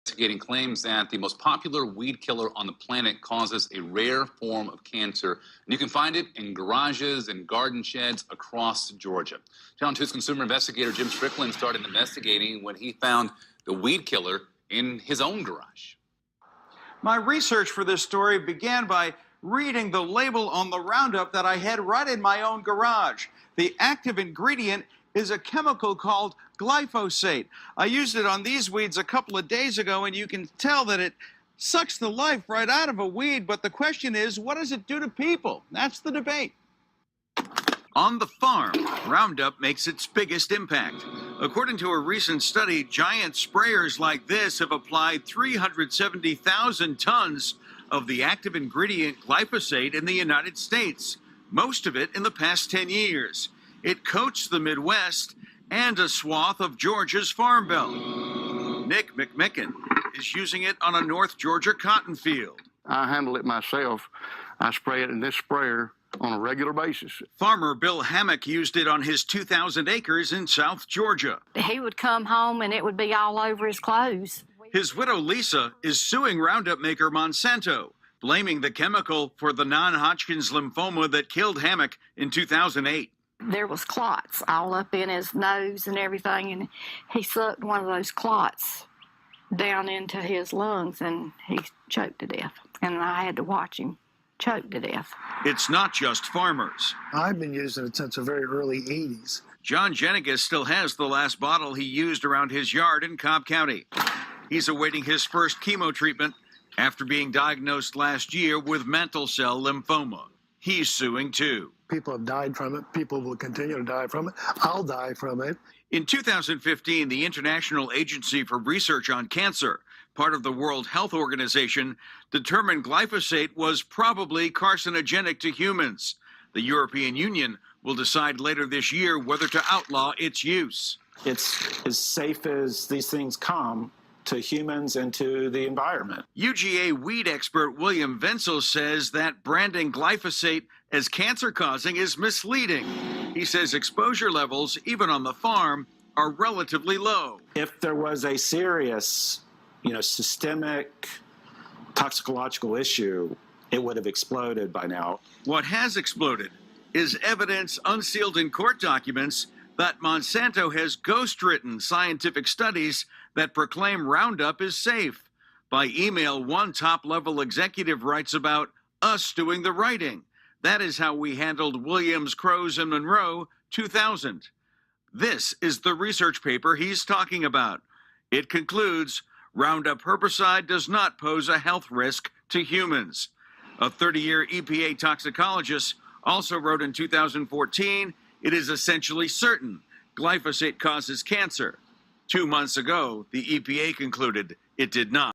Investigating claims that the most popular weed killer on the planet causes a rare form of cancer. And you can find it in garages and garden sheds across Georgia. Channel 2's consumer investigator Jim Strickland started investigating when he found the weed killer in his own garage. My research for this story began by reading the label on the Roundup that I had right in my own garage. The active ingredient is a chemical called glyphosate. I used it on these weeds a couple of days ago, and you can tell that it sucks the life right out of a weed, but the question is, what does it do to people? That's the debate. On the farm, Roundup makes its biggest impact. According to a recent study, giant sprayers like this have applied 370,000 tons of the active ingredient glyphosate in the United States, most of it in the past 10 years. It coats the Midwest and a swath of Georgia's Farm Belt. Nick McMichen is using it on a North Georgia cotton field. I handle it myself. I spray it in this sprayer on a regular basis. Farmer Bill Hammock used it on his 2,000 acres in South Georgia. He would come home and it would be all over his clothes. His widow Lisa is suing Roundup maker Monsanto, blaming the chemical for the non-Hodgkin's lymphoma that killed Hammock in 2008. There was clots all up in his nose and everything, and he sucked one of those clots down into his lungs, and he choked to death. And I had to watch him choke to death. It's not just farmers. I've been using it since the very early 80s. John Jenigas still has the last bottle he used around his yard in Cobb County. He's awaiting his first chemo treatment after being diagnosed last year with mantle cell lymphoma. He's suing too. People have died from it. People will continue to die from it. I'll die from it. In 2015, the International Agency for Research on Cancer, part of the World Health Organization, determined glyphosate was probably carcinogenic to humans. The European Union will decide later this year whether to outlaw its use. It's as safe as these things come to humans and to the environment. UGA weed expert William Wenzel says that branding glyphosate as cancer-causing is misleading. He says exposure levels, even on the farm, are relatively low. If there was a serious, systemic toxicological issue, it would have exploded by now. What has exploded is evidence unsealed in court documents that Monsanto has ghostwritten scientific studies that proclaim Roundup is safe. By email, one top-level executive writes about us doing the writing. That is how we handled Williams, Crows, and Monroe 2000. This is the research paper he's talking about. It concludes, Roundup herbicide does not pose a health risk to humans. A 30-year EPA toxicologist also wrote in 2014, it is essentially certain glyphosate causes cancer. 2 months ago, the EPA concluded it did not.